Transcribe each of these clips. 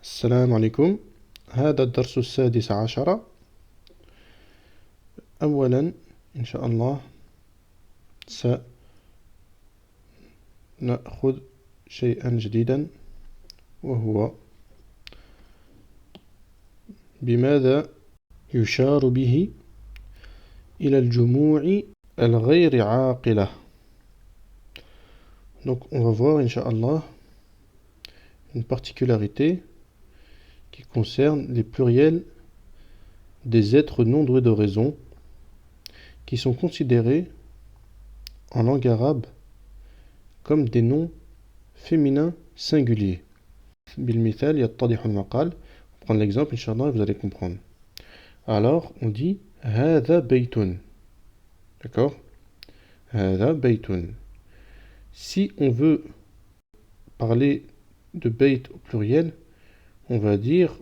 السلام عليكم. هذا الدرس السادس عشر. أولا إن شاء الله سنأخذ شيئا جديدا، وهو بماذا يشار به إلى الجموع الغير عاقلة. Donc on va voir Inch'Allah une particularité qui concerne les pluriels des êtres non doués de raison qui sont considérés en langue arabe comme des noms féminins singuliers. بالمثال يتضح المقال. On va prendre l'exemple Inch'Allah et vous allez comprendre. Alors on dit هذا بيت. D'accord? هذا بيت. Si on veut parler de bait au pluriel, on va dire,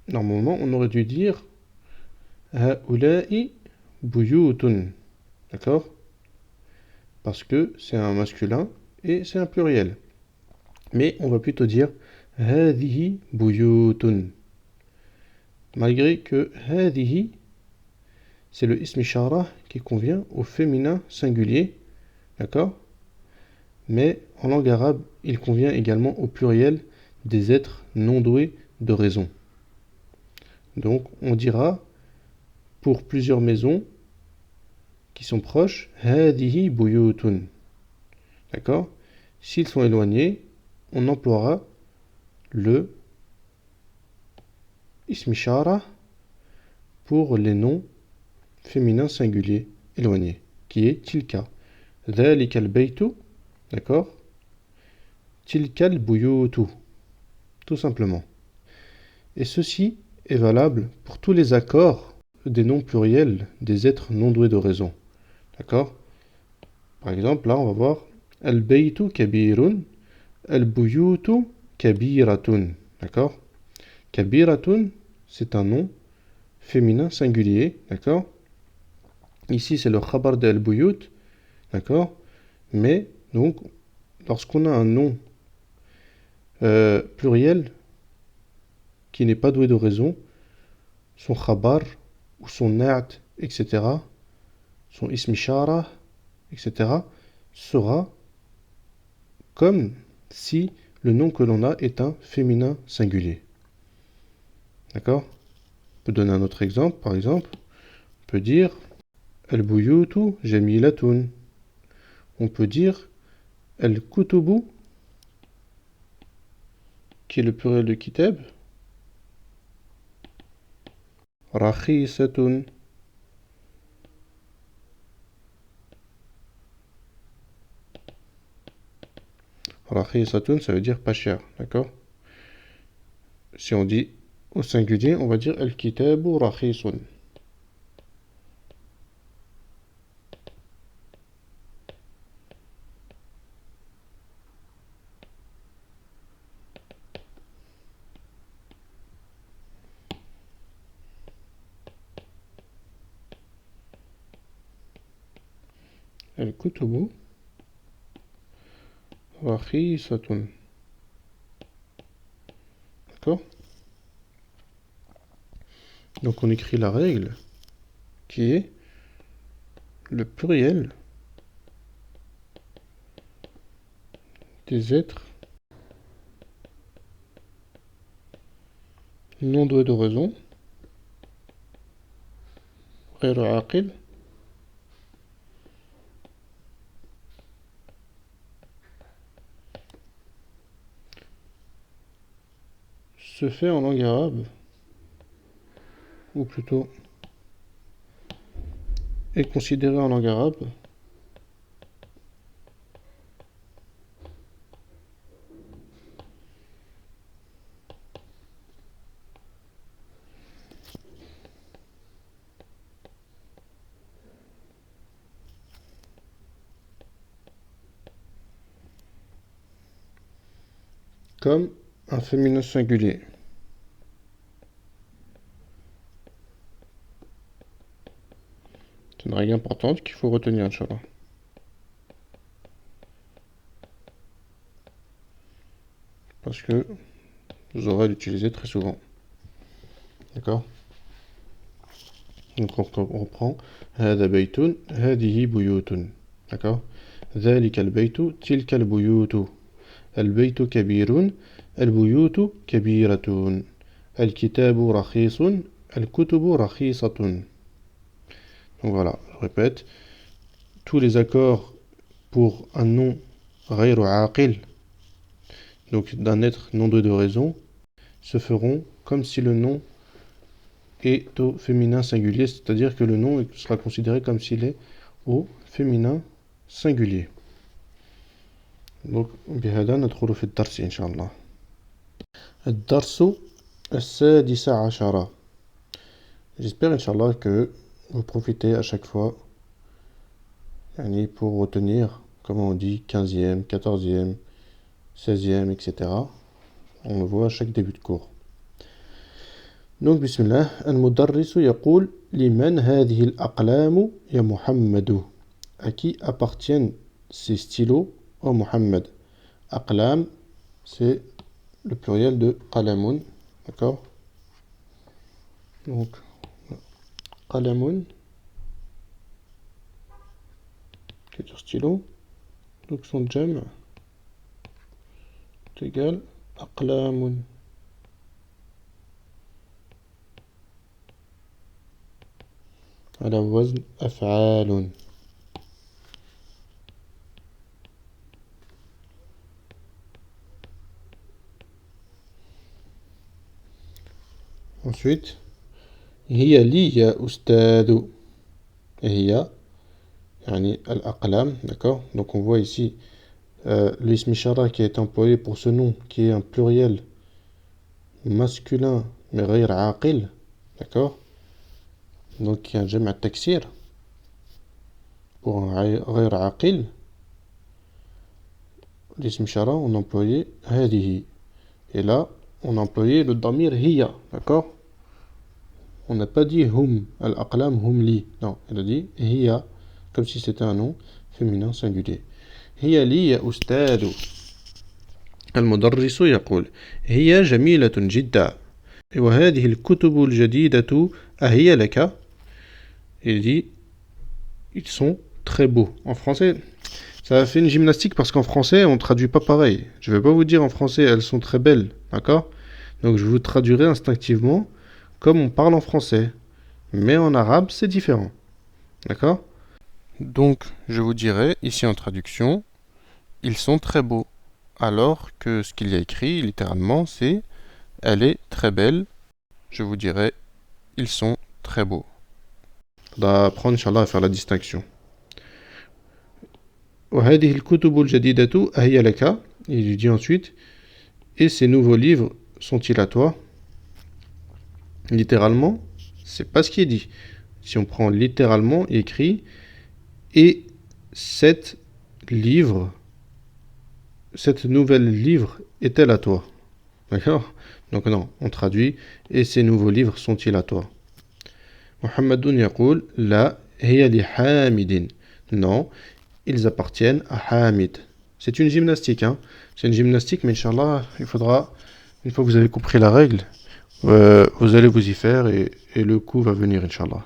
normalement on aurait dû dire هؤلاء بيوت. D'accord? Parce que c'est un masculin et c'est un pluriel. Mais on va plutôt dire هذه بيوت. Malgré que هذه c'est le ism ishara qui convient au féminin singulier. D'accord? Mais en langue arabe, il convient également au pluriel des êtres non doués de raison. Donc on dira pour plusieurs maisons qui sont proches هذه بيوت. D'accord? S'ils sont éloignés, on emploiera le ism ishara pour les noms féminins singuliers éloignés, qui est tilka. ذلك البيت. D'accord? Tilka al-buyutu. Tout simplement. Et ceci est valable pour tous les accords des noms pluriels des êtres non doués de raison. D'accord? Par exemple, là, on va voir al-baytu kabirun, al-buyutu kabiratun. D'accord? Kabiratun, c'est un nom féminin singulier. D'accord? Ici, c'est le khabar de al-buyut. D'accord? Mais, donc, lorsqu'on a un nom pluriel qui n'est pas doué de raison, son khabar ou son na'at, etc., son ism ishara, etc., sera comme si le nom que l'on a est un féminin singulier. D'accord? On peut donner un autre exemple. Par exemple, on peut dire al-buyutu jamilatun. On peut dire al-kutubu, qui est le pluriel de kitab, rakhisatun. Rakhisatun, ça veut dire pas cher. D'accord? Si on dit au singulier, on va dire al-kitabu rakhisun. Al-kutubu rakhisatun. D'accord? Donc on écrit la règle qui est le pluriel des êtres non doués de raison, غير عاقل, se fait en langue arabe, ou plutôt est considéré en langue arabe comme un féminin singulier. C'est une règle importante qu'il faut retenir, Inch'Allah. Parce que vous aurez à l'utiliser très souvent. D'accord? Donc on reprend. هذا بيت هذه بيوت. D'accord? ذلك البيت تلك البيوت. البيت كبير البيوت كبيرة. الكتاب رخيص الكتب رخيصة. Donc voilà, je répète. Tous les accords pour un nom غير عاقل, donc d'un être non doué de raison, se feront comme si le nom est au féminin singulier, c'est-à-dire que le nom sera considéré comme s'il est au féminin singulier. Donc بهذا ندخل في الدرس إن شاء الله. الدرس السادس عشر. J'espère Inch'Allah que vous profitez à chaque fois pour retenir, comme on dit, 15e, 14e, 16e, etc. On le voit à chaque début de cours. Donc, bismillah, المدرس يقول لمن هذه الأقلام يا محمد. À qui appartiennent ces stylos, ô Muhammad? Aqlam, c'est le pluriel de qalamun, d'accord? Donc, qalamun, c'est sur stylo. Donc, son jam est égal à aqlamun. على وزن أفعال. Ensuite, هي لي يا أستاذ. هي يعني الأقلام, d'accord? Donc on voit ici l'ism ishara qui est employé pour ce nom qui est un pluriel masculin mais غير عاقل, d'accord? Donc qui est un jam' at-taksir pour un غير عاقل. L'ism ishara on employait هذه, et là on a employé le damir hiya, d'accord? On n'a pas dit hum, al-aqlam hum li. Non, elle a dit hiya, comme si c'était un nom féminin singulier. هي لي يا أستاذ. المدرس يقول هي جميلة جدا. وهذه الكتب الجديدة أهي لك. Il dit ils sont très beaux. En français, ça a fait une gymnastique parce qu'en français, on ne traduit pas pareil. Je ne vais pas vous dire en français elles sont très belles, d'accord? Donc je vous traduirai instinctivement comme on parle en français. Mais en arabe, c'est différent. D'accord? Donc, je vous dirai, ici en traduction, ils sont très beaux. Alors que ce qu'il y a écrit, littéralement, c'est elle est très belle. Je vous dirai, ils sont très beaux. Il faudra apprendre, Inch'Allah, à faire la distinction. وهذه الكتب الجديدة أهي لك. Il lui dit ensuite, et ces nouveaux livres sont-ils à toi? Littéralement, c'est pas ce qui est dit. Si on prend littéralement, il écrit et cette nouvelle livre est-elle à toi? D'accord? Donc non, on traduit et ces nouveaux livres sont-ils à toi? Muhammadun yaqul la hiya li Hamidin. Non, ils appartiennent à Hamid. C'est une gymnastique, hein? C'est une gymnastique, mais Inch'Allah, il faudra, une fois que vous avez compris la règle, vous allez vous y faire et le coup va venir, Inch'Allah.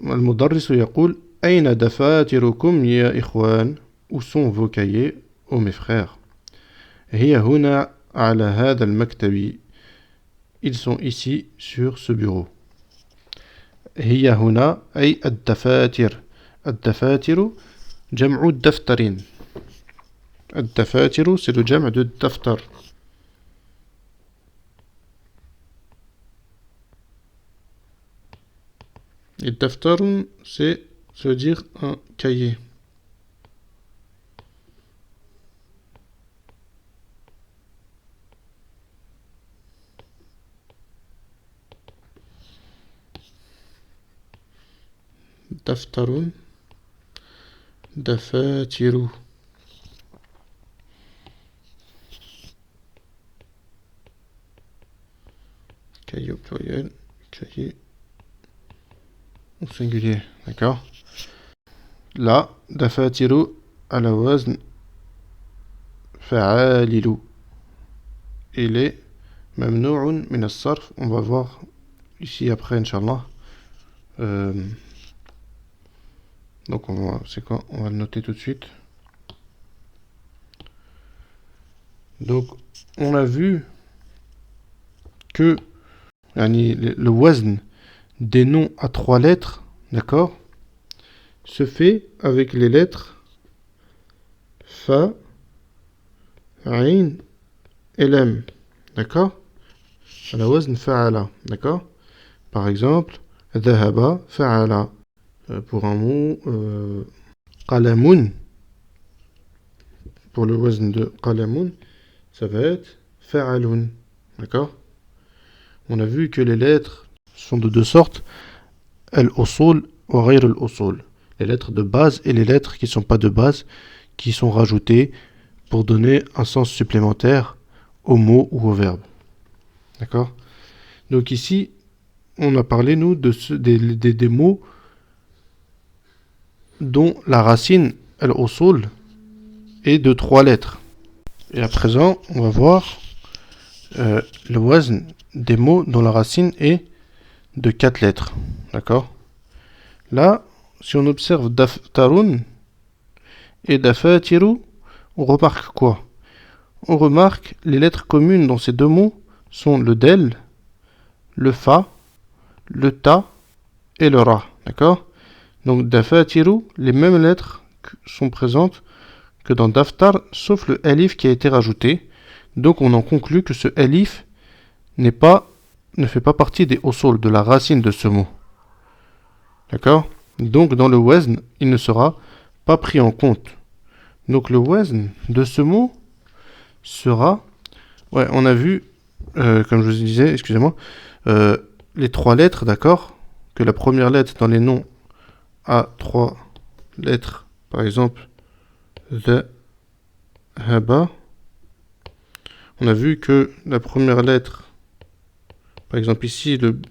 المدرس يقول أين دفاتركم يا إخوان? Où sont vos cahiers, ô mes frères? هي هنا على هذا المكتب. Ils sont ici sur ce bureau. هي هنا أي الدفاتر. الدفاتر جمع الدفترين. الدفاتر c'est le جمع de daftar. Et daftarun, ça veut dire un cahier. Daftarun, dafatiru. Cahier au pluriel, cahier au singulier, d'accord? Là, dafatiru ala wazn fa'alilu. il est mamnou'un min as-sarf. On va voir ici après, Inch'Allah. Donc c'est quoi? On va le noter tout de suite. Donc on a vu que le wazn des noms à 3 lettres, d'accord, se fait avec les lettres fa, ayn et lam, d'accord, à la wazn fa'ala, d'accord. Par exemple, dhahaba fa'ala, pour un mot qalamun, pour le wazn de qalamun, ça va être fa'alun, d'accord. On a vu que les lettres sont de deux sortes, al-usul wa ghayr al-usul, les lettres de base et les lettres qui ne sont pas de base, qui sont rajoutées pour donner un sens supplémentaire au mot ou au verbe. D'accord? Donc ici, on a parlé, nous, des mots dont la racine, al-usul, est de 3 lettres. Et à présent, on va voir le wazn des mots dont la racine est de 4 lettres. D'accord? Là, si on observe daftarun et dafatiru, on remarque quoi? On remarque les lettres communes dans ces deux mots sont le del, le fa, le ta et le ra. D'accord? Donc dafatiru, les mêmes lettres sont présentes que dans daftar, sauf le alif qui a été rajouté. Donc on en conclut que ce alif ne fait pas partie des usul, de la racine de ce mot. D'accord? Donc dans le wazn, il ne sera pas pris en compte. Donc le wazn de ce mot sera... Ouais, on a vu, comme je vous disais, excusez-moi, les 3 lettres, d'accord? Que la première lettre dans les noms a 3 lettres. Par exemple, the, haba. On a vu que la première lettre, par exemple ici, le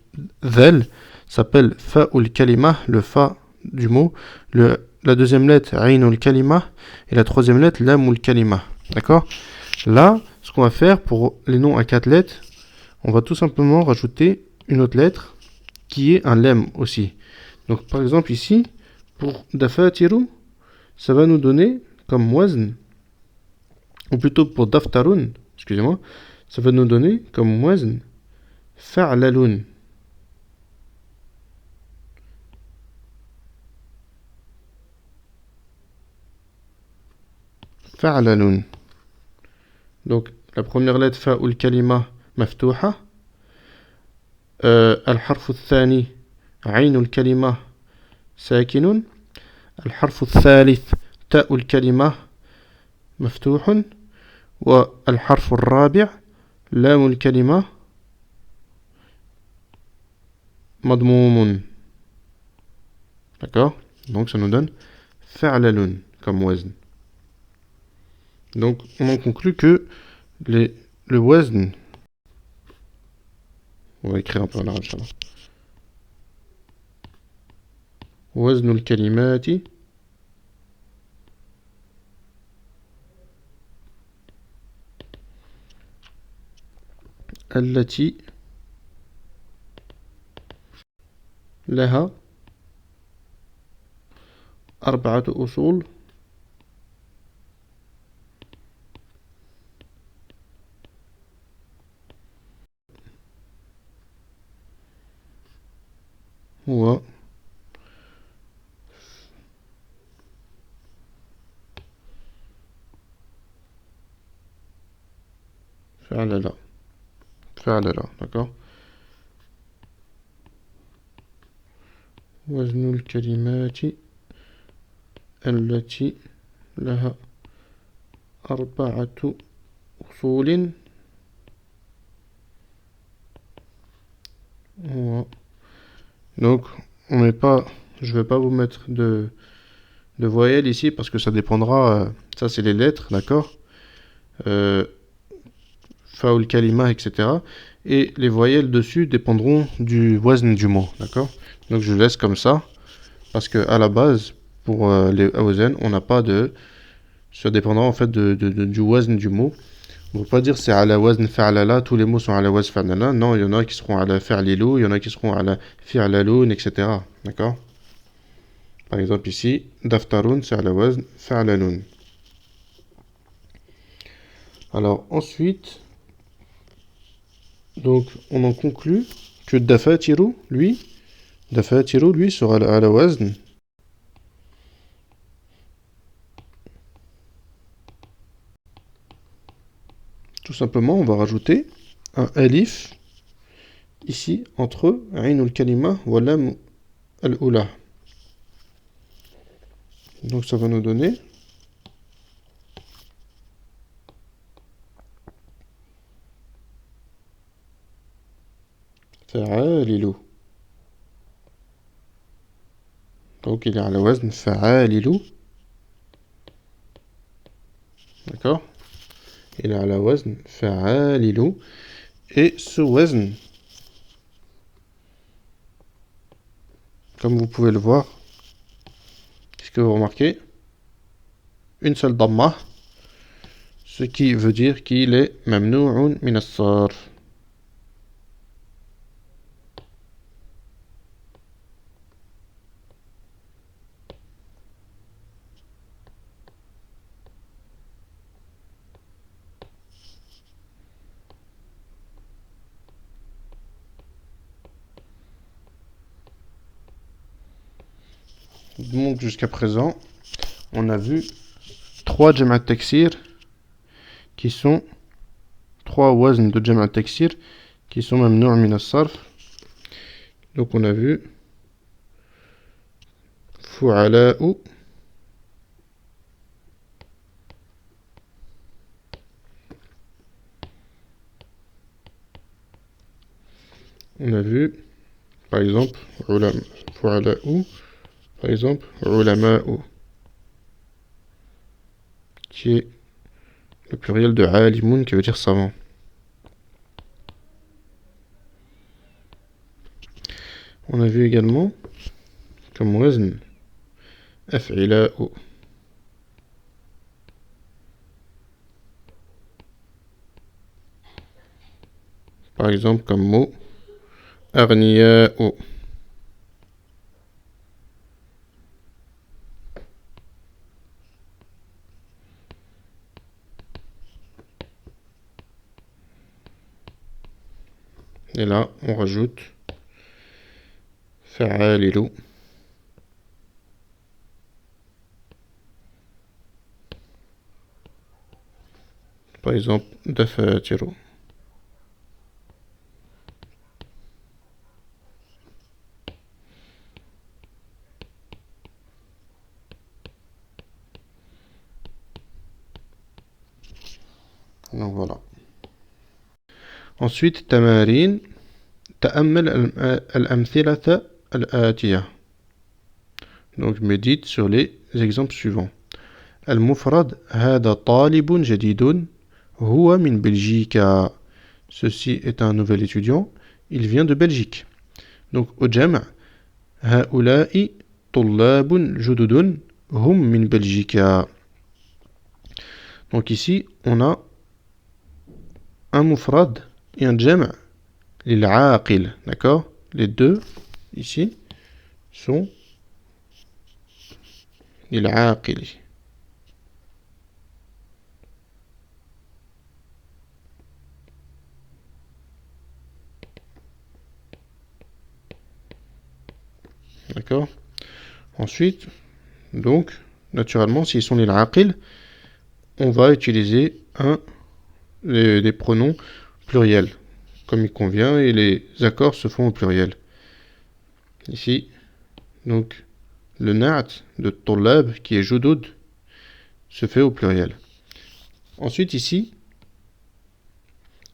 dhal, s'appelle fa'ul kalima, le fa du mot. La deuxième lettre, aynul kalima, et la troisième lettre, lamul kalima. D'accord? Là, ce qu'on va faire pour les noms à 4 lettres, on va tout simplement rajouter une autre lettre qui est un lem aussi. Donc par exemple ici, pour dafatiru, ça va nous donner comme wazn, ou plutôt pour daftarun, excusez-moi, ça va nous donner comme wazn fa'lalun. Fa'lalun. Donc la première lettre fa'ul kalima maftuha. الحرف الثاني عين الكلمة ساكن. الحرف الثالث تاء الكلمة مفتوح. والحرف الرابع لام الكلمة مضموم. D'accord? Donc ça nous donne fa'lalun comme wazn. Donc on en conclut que le wazn, on va écrire un peu en arabe, inchallah. وزن الكلمات التي لها 4 أصول هو فعللا. D'accord? وزن الكلمات التي لها 4 أصول هو. Donc, on met pas, je vais pas vous mettre de voyelles ici parce que ça dépendra, ça c'est les lettres, d'accord, faul kalima, etc. Et les voyelles dessus dépendront du wazn du mot, d'accord. Donc je laisse comme ça parce que à la base pour les awazn on n'a pas de, ça dépendra en fait du wazn du mot. On ne peut pas dire c'est ala wazn fa'lala, tous les mots sont ala wazn fa'lala. Non, il y en a qui seront ala fa'lilu, il y en a qui seront ala fi'lalun, etc. D'accord? Par exemple ici, daftarun c'est ala wazn fa'lalun. Alors ensuite, donc on en conclut que dafatiru, lui sera ala wazn. Tout simplement, on va rajouter un alif ici entre Ainul Kalima wa Lam al-Ula. Donc ça va nous donner Fa'alilu. Donc il est à la wazn Fa'alilu. D'accord? Il est à la wazn Fa'alilu. Et ce wazn, comme vous pouvez le voir, qu'est-ce que vous remarquez? Une seule damma, ce qui veut dire qu'il est mamnou'un min as-sarf. Donc jusqu'à présent, on a vu trois jama' taksir qui sont trois wazn de jama' taksir qui sont mamnou' min as-sarf. Donc on a vu fu'ala'u, on a vu par exemple fu'ala'u, par exemple ulama'u, qui est le pluriel de alimun qui veut dire savant. On a vu également comme wazn af'ila'u. Par exemple comme mot aghniya'u. Et là, on rajoute fa'alilu. Par exemple, dafatiru. Donc voilà. Ensuite, tamarin. تأمل الأمثلة الآتية. Donc médite sur les exemples suivants. المفرد هذا طالب جديد هو من بلجيكا. Ceci est un nouvel étudiant, il vient de Belgique. Donc au جمع هؤلاء طلاب جدد هم من بلجيكا. Donc ici on a un mufrad et un جمع للعاقل, d'accord? Les deux ici sont للعاقل. D'accord? Ensuite, donc, naturellement, s'ils sont lil-aqil, on va utiliser des pronoms pluriels, comme il convient, et les accords se font au pluriel. Ici, donc, le na'at de tollab, qui est judud, se fait au pluriel. Ensuite, ici,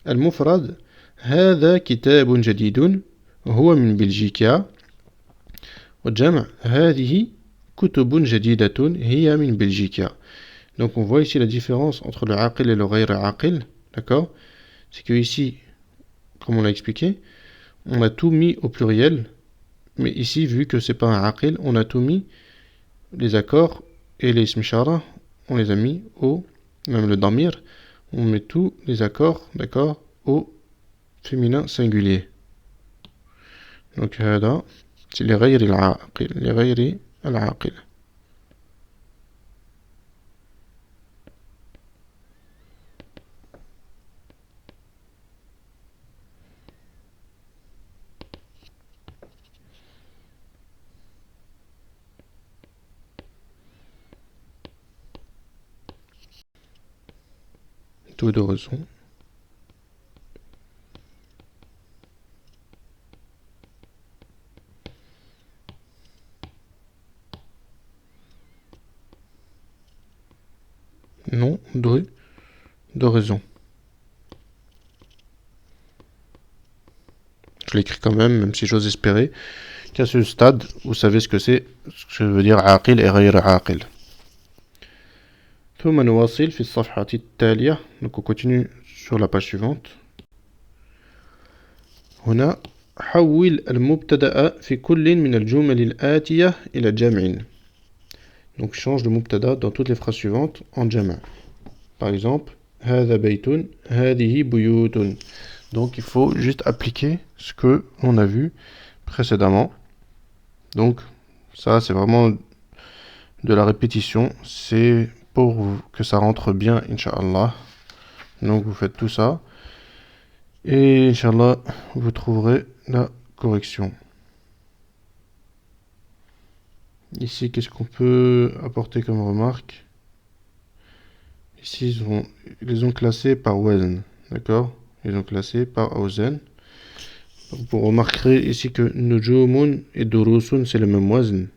al-mufrad, هذا كتاب جديد هو من بلجيكا. والجمع هذه كتب جديدة هي من بلجيكا. Donc on voit ici la différence entre le aqil et le ghayr aqil, d'accord? C'est que ici, comme on l'a expliqué, on a tout mis au pluriel, mais ici, vu que c'est pas un aqil, on a tout mis, les accords et les ism ishara, on les a mis même le damir, on met tous les accords, d'accord, au féminin singulier. Donc, هذا c'est لغير العاقل, لغير العاقل. Tout de raison. Non, de raison. Je l'écris quand même si j'ose espérer qu'à ce stade, vous savez ce que c'est, ce que je veux dire عاقل et غير عاقل. ثم نواصل في الصفحة التالية. Donc on continue sur la page suivante. هنا حول المبتدأ في كل من الجمل الآتية إلى جمع. Donc change le mubtada dans toutes les phrases suivantes en jama'. Par exemple, هذا بيت, هذه بيوت. Donc il faut juste appliquer ce que l'on a vu précédemment. Donc ça c'est vraiment de la répétition, c'est pour que ça rentre bien, Inch'Allah. Donc vous faites tout ça et Inch'Allah vous trouverez la correction. Ici, qu'est-ce qu'on peut apporter comme remarque? Ici, ils les ont classés par wazn, d'accord? Ils ont classé par awzan. Vous remarquerez ici que nujumun et durusun c'est le même wazn.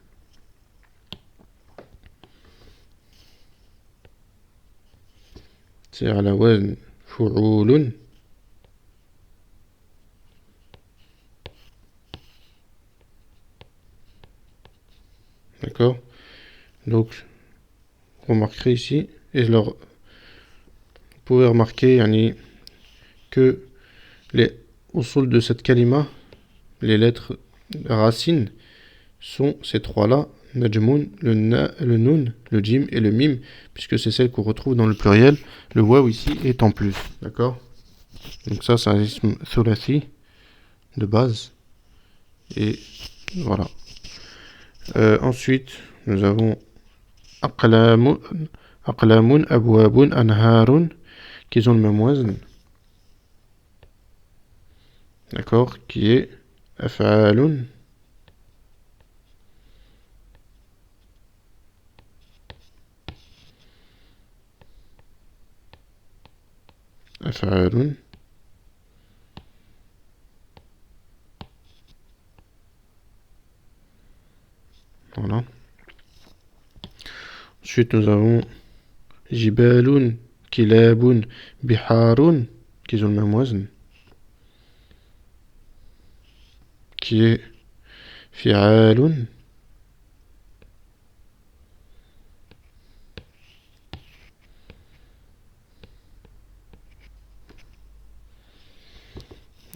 C'est à la wazn fu'ulun. D'accord? Donc, vous remarquerez ici, vous pouvez remarquer que les usul de cette kalima, les lettres racines, sont ces trois-là, najmun, le nun, le jim et le mim, puisque c'est celle qu'on retrouve dans le pluriel. Le waw ici est en plus, d'accord? Donc ça, c'est un ism thulathi de base. Et voilà. Ensuite, nous avons aqlamun, abwabun, anharun, qui ont le même wazn. D'accord? Qui est af'alun. Af'alun. Voilà. Ensuite, nous avons jibalun, kilabun, biharun, qui ont le même wazn. Qui est fi'alun.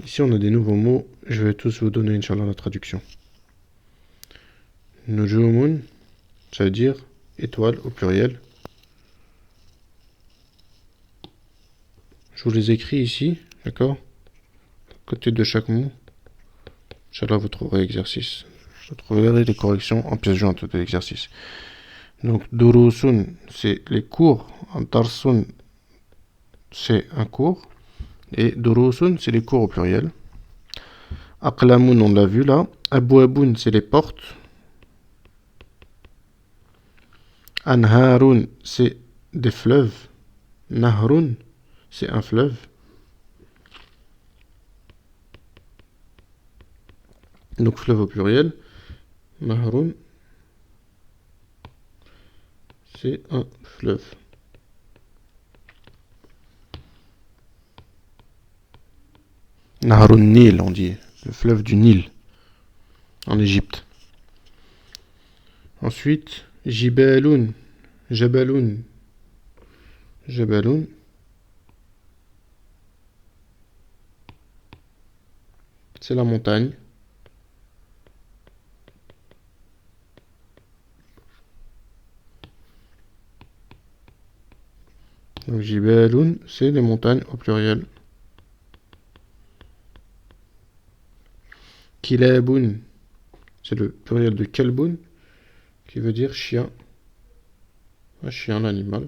Ici, on a des nouveaux mots. Je vais tous vous donner, Inch'Allah, la traduction. Nujumun, ça veut dire étoile au pluriel. Je vous les écris ici, d'accord? À côté de chaque mot. Inch'Allah, vous trouverez l'exercice. Vous trouverez les corrections en pièce jointe de l'exercice. Donc, durusun, c'est les cours. Darsun, c'est un cours. Et durusun, c'est les cours au pluriel. Aqlamun, on l'a vu là. Abwabun, c'est les portes. Anharun, c'est des fleuves. Nahrun, c'est un fleuve. Donc fleuve au pluriel. Nahrun, c'est un fleuve. Nahrun Nil, on dit. Le fleuve du Nil. En Égypte. Ensuite, Jibalun. Jabalun. Jabalun. C'est la montagne. Donc Jibalun, c'est les montagnes au pluriel. Kilabun, c'est le pluriel de kalbun, qui veut dire chien. Un chien, l'animal.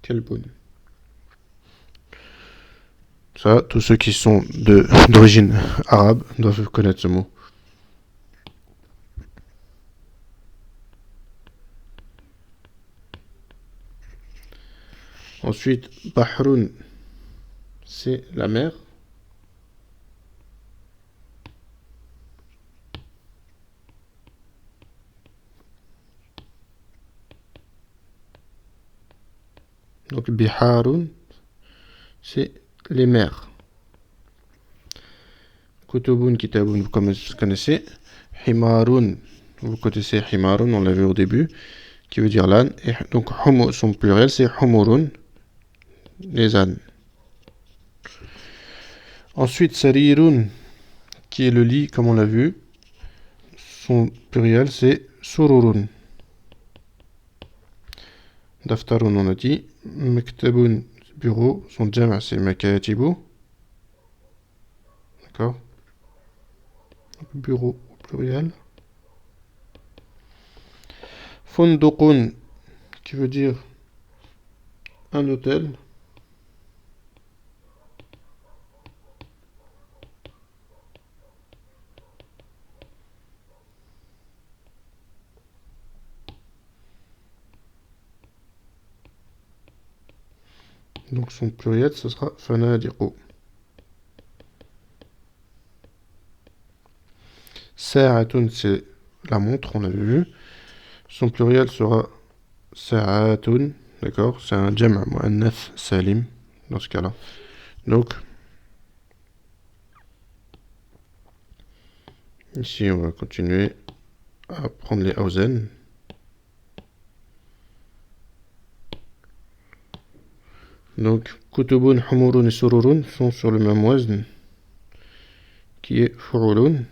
Kalbun. Ça, tous ceux qui sont d'origine arabe doivent connaître ce mot. Ensuite, Bahrun, c'est la mer. Donc, Biharun, c'est les mers. Kutubun, Kitabun, vous connaissez. Himarun, vous connaissez Himarun, on l'a vu au début, qui veut dire l'âne. Et donc, son pluriel, c'est Humurun, les ânes. Ensuite, Sarirun, qui est le lit, comme on l'a vu. Son pluriel, c'est Sururun. Daftarun, on a dit. Mektabun, bureau. Son jama, c'est Makatibu. D'accord. Bureau au pluriel. Fundukun, qui veut dire un hôtel. Donc son pluriel, ce sera fanadiqu. Sa'atun, c'est la montre, on l'avait vu. Son pluriel sera sa'atun, d'accord? C'est un jama' mu'annath salim, dans ce cas-là. Donc, ici, on va continuer à prendre les awzen. Donc, kutubun, humurun et sururun sont sur le même wazn, qui est fu'ulun.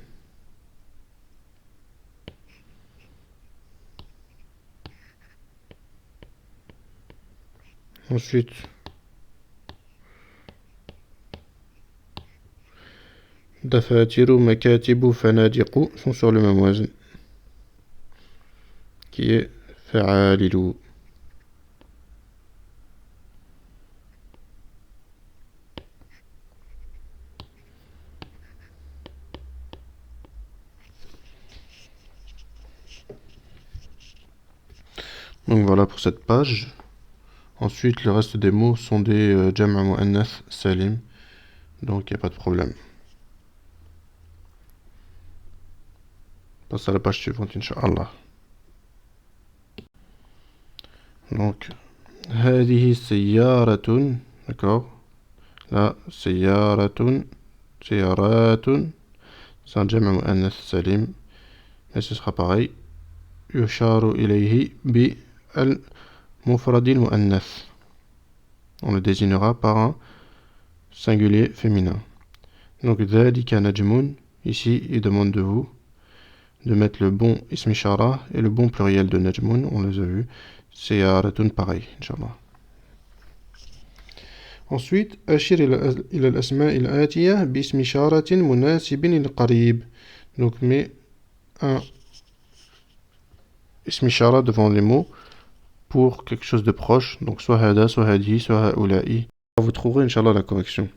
Ensuite, dafatiru, makatibu, fanadiqu sont sur le même wazn, qui est fa'alilu. Donc voilà pour cette page. Ensuite, le reste des mots sont des jama' mu'annath salim. Donc il n'y a pas de problème. Passe à la page suivante, Inch'Allah. Donc, هذه سيارة, d'accord. Là, سيارة, سيارات, c'est un jama' mu'annath salim. Et ce sera pareil. يشار إليه بالمفرد المؤنث. On le désignera par un singulier féminin. Donc, ذلك نجم, ici, il demande de vous de mettre le bon ism ishara et le bon pluriel de najmun, on les a vus. Siyaratun, pareil, Inch'Allah. Ensuite, ashir ila al-asma' al-atiya bi ism isharatin munasibin lil-qarib. Donc, mets un ism ishara devant les mots pour quelque chose de proche. Donc, soit hada, soit hadihi, soit haula'i. Vous trouverez, Inch'Allah, la correction.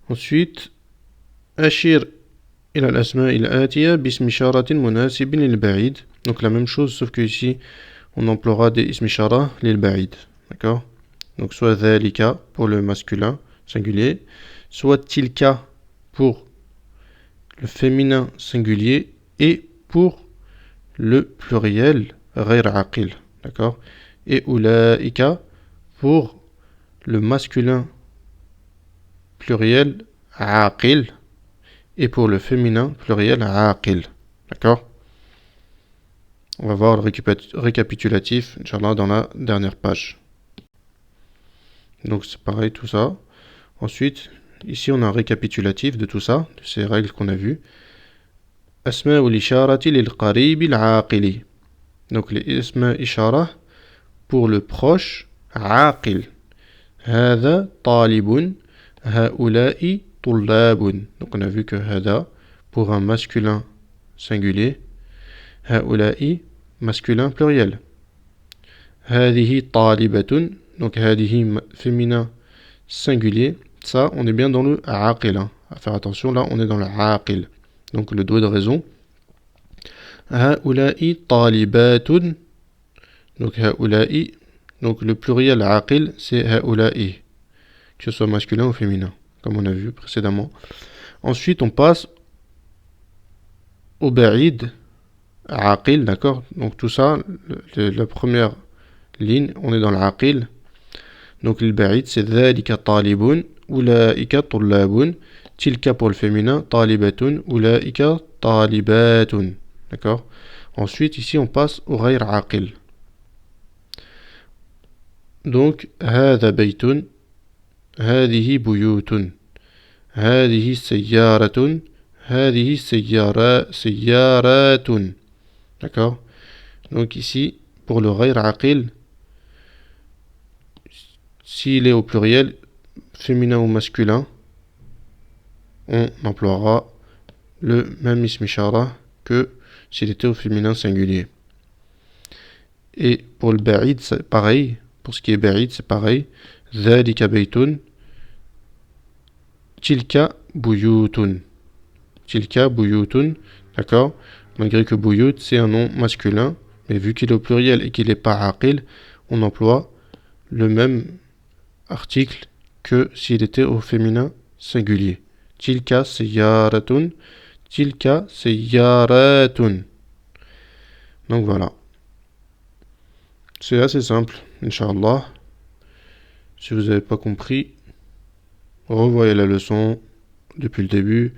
Ensuite, ashir إلى الأسماء الآتية باسم إشارة مناسب للبعيد. Donc la même chose, sauf que ici, on emploiera des ism ishara lil-ba'id. D'accord? Donc soit dhalika pour le masculin singulier, soit tilka pour le féminin singulier et pour le pluriel ghayr aqil. D'accord? Et ulaika pour le masculin pluriel aqil. Et pour le féminin pluriel aqil. D'accord? On va voir le récapitulatif, Inch'Allah, dans la dernière page. Donc c'est pareil tout ça. Ensuite, ici on a un récapitulatif de tout ça, de ces règles qu'on a vues. أسماء الإشارة للقريب العاقل. Donc les اسماء إشارة pour le proche عاقل. هذا طالب هؤلاء طلاب. Donc on a vu que هذا pour un masculin singulier, هؤلاء masculin pluriel. هذه طالبة. Donc هذه féminin singulier. Ça, on est bien dans le عاقل. À faire attention, là, on est dans le عاقل. Donc le doigt de raison. هؤلاء طالبات. Donc هؤلاء. Donc le pluriel عاقل, c'est هؤلاء. Que ce soit masculin ou féminin, comme on a vu précédemment. Ensuite, on passe au ba'id, عاقل, d'accord. Donc tout ça, la première ligne, on est dans le عاقل. Donc le ba'id, c'est ذلك طالب, أولئك طلاب. Tilka pour le féminin, طالبة, أولئك طالبات. D'accord. Ensuite, ici, on passe au غير عاقل. Donc, هذا بيت, هذه بيوت, هذه سيارة, هذه سيارات. D'accord. Donc ici, pour le غير عاقل, s'il est au pluriel, féminin ou masculin, on emploiera le même ism ishara que s'il était au féminin singulier. Et pour le ba'id, c'est pareil. Pour ce qui est ba'id, c'est pareil. ذلك بيت, tilka buyutun. Tilka buyutun. D'accord. Malgré que buyut, c'est un nom masculin, mais vu qu'il est au pluriel et qu'il n'est pas aqil, on emploie le même article que s'il était au féminin singulier. Tilka sayyaratun, tilka sayyaratun. Donc voilà. C'est assez simple, Inch'Allah. Si vous n'avez pas compris, revoyez la leçon depuis le début.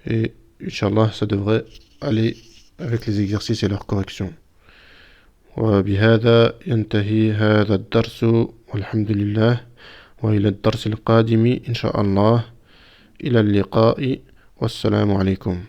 Et Inch'Allah, ça devrait aller avec les exercices et leurs corrections. وبهذا ينتهي هذا الدرس والحمد لله وإلى الدرس القادم إن شاء الله إلى اللقاء والسلام عليكم